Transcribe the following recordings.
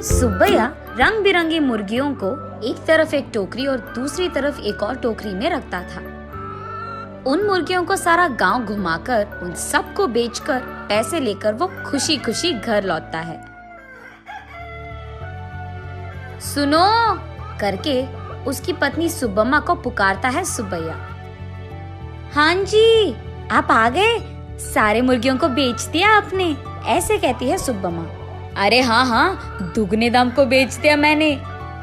सुब्बैया रंग बिरंगी मुर्गियों को एक तरफ एक टोकरी और दूसरी तरफ एक और टोकरी में रखता था। उन मुर्गियों को सारा गांव घुमाकर उन सबको बेचकर पैसे लेकर वो खुशी खुशी घर लौटता है। सुनो करके उसकी पत्नी सुब्बम्मा को पुकारता है सुब्बैया। हाँ जी, आप आ गए, सारे मुर्गियों को बेच दिया आपने, ऐसे कहती है सुब्बम्मा। अरे हाँ हाँ, दुगने दाम को बेच दिया मैंने,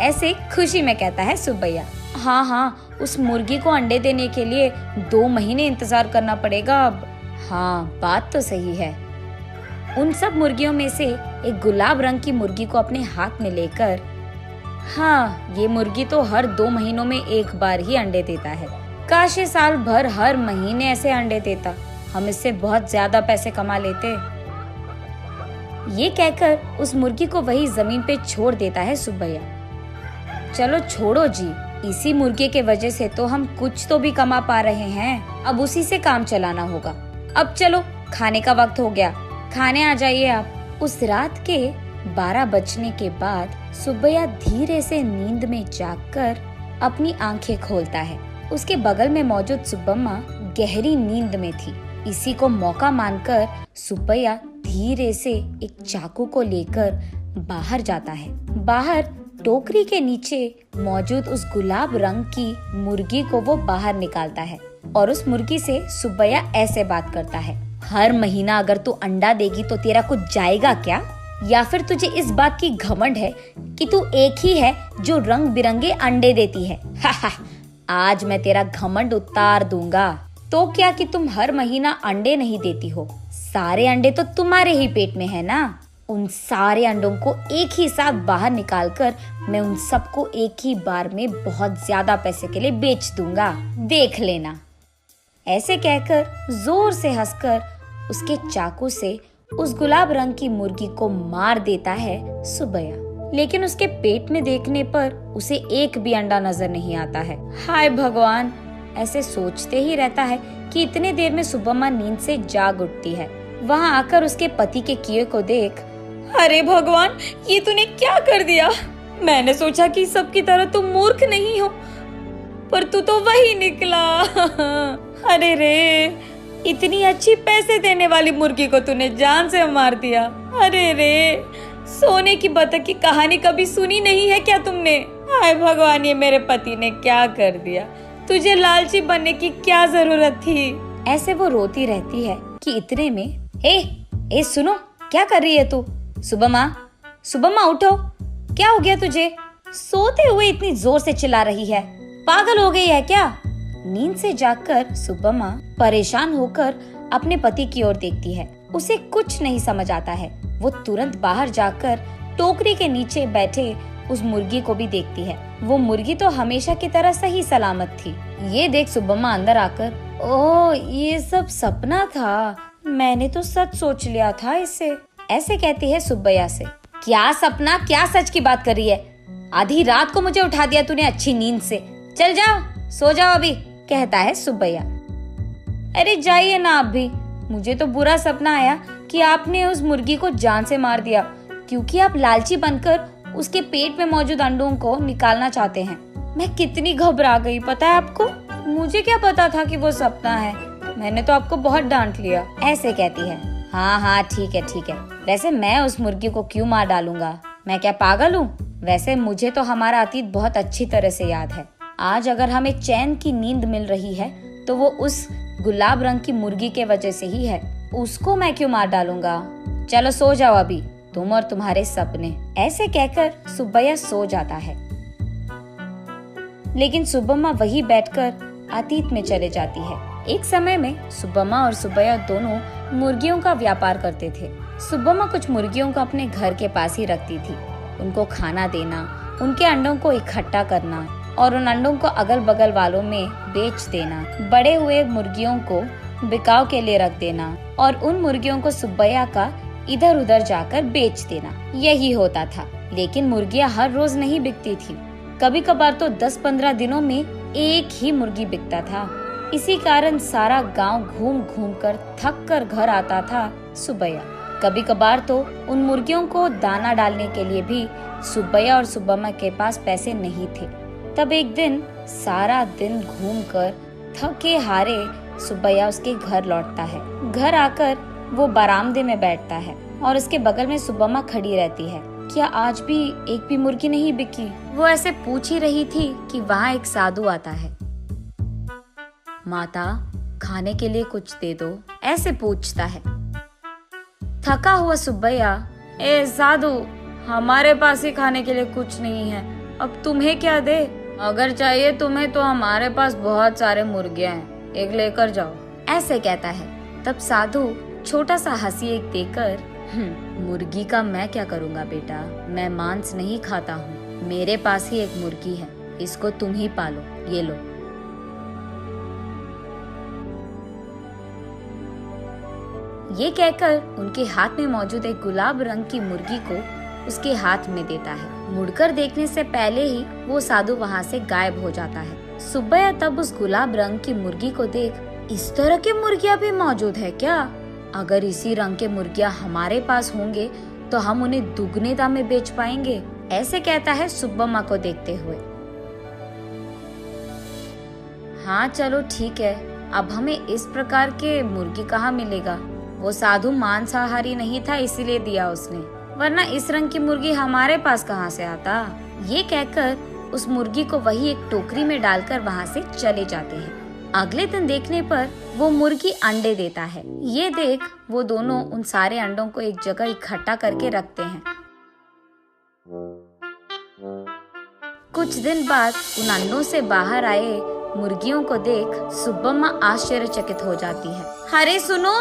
ऐसे खुशी में कहता है सुब्बैया। हाँ, उस मुर्गी को अंडे देने के लिए 2 महीने इंतजार करना पड़ेगा अब। हाँ, बात तो सही है। उन सब मुर्गियों में से एक गुलाब रंग की मुर्गी को अपने हाथ में लेकर, हाँ, ये मुर्गी तो हर 2 महीनों में एक बार ही अंडे देता है। काश ये साल भर हर महीने ऐसे अंडे देता, हम इससे बहुत ज्यादा पैसे कमा लेते। ये कहकर उस मुर्गी को वही जमीन पे छोड़ देता है सुब्बैया। चलो छोड़ो जी, इसी मुर्गे के वजह से तो हम कुछ तो भी कमा पा रहे हैं, अब उसी से काम चलाना होगा। अब चलो, खाने का वक्त हो गया, खाने आ जाइए आप। उस रात के 12 बजने के बाद सुब्बैया धीरे से नींद में जागकर अपनी आंखें खोलता है। उसके बगल में मौजूद सुब्बम्मा गहरी नींद में थी। इसी को मौका मानकर सुब्बैया धीरे से एक चाकू को लेकर बाहर जाता है। बाहर टोकरी के नीचे मौजूद उस गुलाब रंग की मुर्गी को वो बाहर निकालता है और उस मुर्गी से सुब्बैया ऐसे बात करता है। हर महीना अगर तू अंडा देगी तो तेरा कुछ जाएगा क्या? या फिर तुझे इस बात की घमंड है कि तू एक ही है जो रंग बिरंगे अंडे देती है? आज मैं तेरा घमंड उतार दूंगा। तो क्या कि तुम हर महीना अंडे नहीं देती हो, सारे अंडे तो तुम्हारे ही पेट में है ना। उन सारे अंडों को एक ही साथ बाहर निकालकर मैं उन सबको एक ही बार में बहुत ज्यादा पैसे के लिए बेच दूंगा, देख लेना। ऐसे कहकर जोर से हंसकर उसके चाकू से उस गुलाब रंग की मुर्गी को मार देता है सुब्बैया। लेकिन उसके पेट में देखने पर उसे एक भी अंडा नजर नहीं आता है। हाय भगवान, ऐसे सोचते ही रहता है कि इतने देर में सुब्बम्मा नींद से जाग उठती है। वहाँ आकर उसके पति के किए को देख, अरे भगवान, ये तूने क्या कर दिया? मैंने सोचा कि सबकी तरह तुम मूर्ख नहीं हो, पर तू तो वही निकला। अरे रे, इतनी अच्छी पैसे देने वाली मुर्गी को तूने जान से मार दिया। अरे रे, सोने की बतख की कहानी कभी सुनी नहीं है क्या तुमने? हाय भगवान, ये मेरे पति ने क्या कर दिया? तुझे लालची बनने की क्या जरूरत थी? ऐसे वो रोती रहती है कि इतने में ए सुनो, क्या कर रही है तू? सुब्बम्मा उठो, क्या हो गया तुझे? सोते हुए इतनी जोर से चिल्ला रही है, पागल हो गई है क्या? नींद से जागकर सुब्बम्मा परेशान होकर अपने पति की ओर देखती है। उसे कुछ नहीं समझ आता है। वो तुरंत बाहर जाकर टोकरी के नीचे बैठे उस मुर्गी को भी देखती है। वो मुर्गी तो हमेशा की तरह सही सलामत थी। ये देख सुब्बम्मा अंदर आकर, ओह, ये सब सपना था, मैंने तो सच सोच लिया था इससे, ऐसे कहती है सुब्बैया से। क्या सपना, क्या सच की बात कर रही है? आधी रात को मुझे उठा दिया तूने अच्छी नींद से। चल जाओ, सो जाओ अभी, कहता है सुब्बैया। अरे जाइए ना आप भी, मुझे तो बुरा सपना आया कि आपने उस मुर्गी को जान से मार दिया, क्योंकि आप लालची बनकर उसके पेट में मौजूद अंडों को निकालना चाहते हैं। मैं कितनी घबरा गई पता है आपको? मुझे क्या पता था कि वो सपना है, मैंने तो आपको बहुत डांट लिया, ऐसे कहती है। हाँ, ठीक है। वैसे मैं उस मुर्गी को क्यों मार डालूंगा? मैं क्या पागल हूँ? वैसे मुझे तो हमारा अतीत बहुत अच्छी तरह से याद है। आज अगर हमें चैन की नींद मिल रही है तो वो उस गुलाब रंग की मुर्गी के वजह से ही है। उसको मैं क्यों मार डालूंगा? चलो सो जाओ अभी, तुम और तुम्हारे सपने। ऐसे कहकर सुब्बैया सो जाता है। लेकिन सुब्बम्मा वही बैठकर अतीत में चले जाती है। एक समय में सुब्बम्मा और सुब्बैया दोनों मुर्गियों का व्यापार करते थे। सुब्बम्मा कुछ मुर्गियों को अपने घर के पास ही रखती थी। उनको खाना देना, उनके अंडों को इकट्ठा करना और उन अंडों को अगल बगल वालों में बेच देना, बड़े हुए मुर्गियों को बिकाव के लिए रख देना और उन मुर्गियों को सुब्बैया का इधर उधर जाकर बेच देना, यही होता था। लेकिन मुर्गियां हर रोज नहीं बिकती थी, कभी कभार तो 10-15 दिनों में एक ही मुर्गी बिकता था। इसी कारण सारा गांव घूम घूम कर थक कर घर आता था सुब्बैया। कभी कभार तो उन मुर्गियों को दाना डालने के लिए भी सुब्बैया और सुब्बम्मा के पास पैसे नहीं थे। तब एक दिन सारा दिन घूमकर थके हारे सुब्बैया उसके घर लौटता है। घर आकर वो बरामदे में बैठता है और उसके बगल में सुब्बम्मा खड़ी रहती है। क्या आज भी एक भी मुर्गी नहीं बिकी? वो ऐसे पूछ ही रही थी कि वहाँ एक साधु आता है। माता, खाने के लिए कुछ दे दो, ऐसे पूछता है। थका हुआ सुब्बैया, ए साधु, हमारे पास ही खाने के लिए कुछ नहीं है, अब तुम्हें क्या दे? अगर चाहिए तुम्हें तो हमारे पास बहुत सारे मुर्गियां हैं, एक लेकर जाओ, ऐसे कहता है। तब साधु छोटा सा हंसी एक देकर, मुर्गी का मैं क्या करूँगा बेटा, मैं मांस नहीं खाता हूँ, मेरे पास ही एक मुर्गी है, इसको तुम ही पालो, ये लो। ये कहकर उनके हाथ में मौजूद एक गुलाब रंग की मुर्गी को उसके हाथ में देता है। मुड़कर देखने से पहले ही वो साधु वहाँ से गायब हो जाता है। सुब्बैया तब उस गुलाब रंग की मुर्गी को देख, इस तरह की मुर्गियाँ भी मौजूद है क्या? अगर इसी रंग के मुर्गियाँ हमारे पास होंगे तो हम उन्हें दुगने दाम में बेच पाएंगे, ऐसे कहता है सुब्बम्मा को देखते हुए। हाँ चलो ठीक है, अब हमें इस प्रकार के मुर्गी कहाँ मिलेगा? वो साधु मांसाहारी नहीं था इसीलिए दिया उसने, वरना इस रंग की मुर्गी हमारे पास कहाँ से आता? ये कहकर उस मुर्गी को वही एक टोकरी में डालकर वहाँ से चले जाते हैं। अगले दिन देखने पर वो मुर्गी अंडे देता है। ये देख वो दोनों उन सारे अंडों को एक जगह इकट्ठा करके रखते हैं। कुछ दिन बाद उन अंडों से बाहर आए मुर्गियों को देख सुब्बम्मा आश्चर्यचकित हो जाती है। अरे सुनो,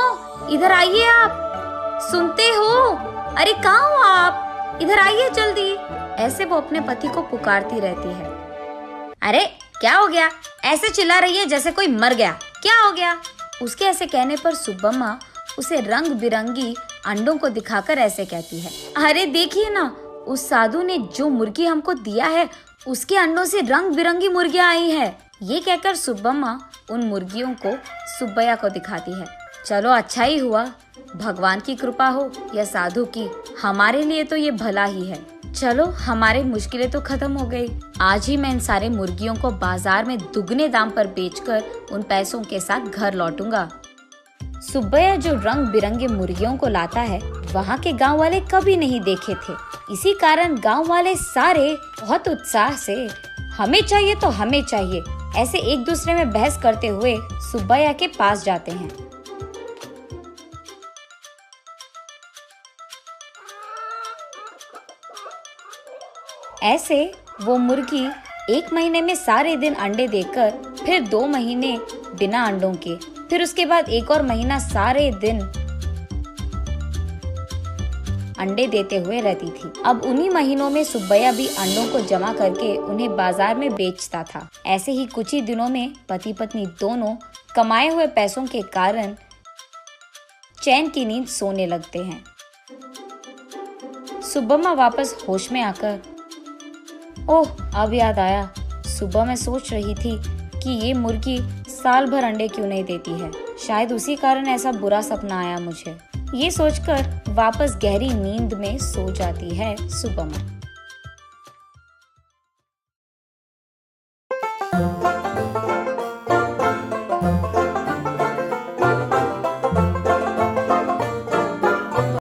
इधर आइए आप, सुनते हो? अरे कहाँ हो आप? इधर आइए जल्दी। ऐसे वो अपने पति को पुकारती रहती है। अरे क्या हो गया? ऐसे चिल्ला रही है जैसे कोई मर गया, क्या हो गया? उसके ऐसे कहने पर सुब्बम्मा उसे रंग बिरंगी अंडों को दिखाकर ऐसे कहती है, अरे देखिए ना, उस साधु ने जो मुर्गी हमको दिया है उसके अंडों से रंग बिरंगी मुर्गियाँ आई है। ये कहकर सुब्बम्मा उन मुर्गियों को सुब्बैया को दिखाती है। चलो अच्छा ही हुआ, भगवान की कृपा हो या साधु की, हमारे लिए तो ये भला ही है। चलो हमारी मुश्किलें तो खत्म हो गई। आज ही मैं इन सारे मुर्गियों को बाजार में दुगने दाम पर बेचकर उन पैसों के साथ घर लौटूंगा। सुब्बैया जो रंग बिरंगे मुर्गियों को लाता है वहाँ के गांव वाले कभी नहीं देखे थे। इसी कारण गांव वाले सारे बहुत उत्साह से हमें चाहिए तो हमें चाहिए ऐसे एक दूसरे में बहस करते हुए सुब्बैया के पास जाते हैं। ऐसे वो मुर्गी 1 महीने में सारे दिन अंडे देकर, फिर 2 महीने बिना अंडों के, फिर उसके बाद 1 और महीना सारे दिन अंडे देते हुए रहती थी। अब उन्हीं महीनों में सुब्बैया भी अंडों को जमा करके उन्हें बाजार में बेचता था। ऐसे ही कुछ ही दिनों में पति पत्नी दोनों कमाए हुए पैसों के कारण चैन की नींद सोने लगते हैं। सुब्बम्मा वापस होश में आकर, ओह अब याद आया, सुबह मैं सोच रही थी कि ये मुर्गी साल भर अंडे क्यों नहीं देती है, शायद उसी कारण ऐसा बुरा सपना आया मुझे। ये सोचकर वापस गहरी नींद में सो जाती है सुब्बम्मा।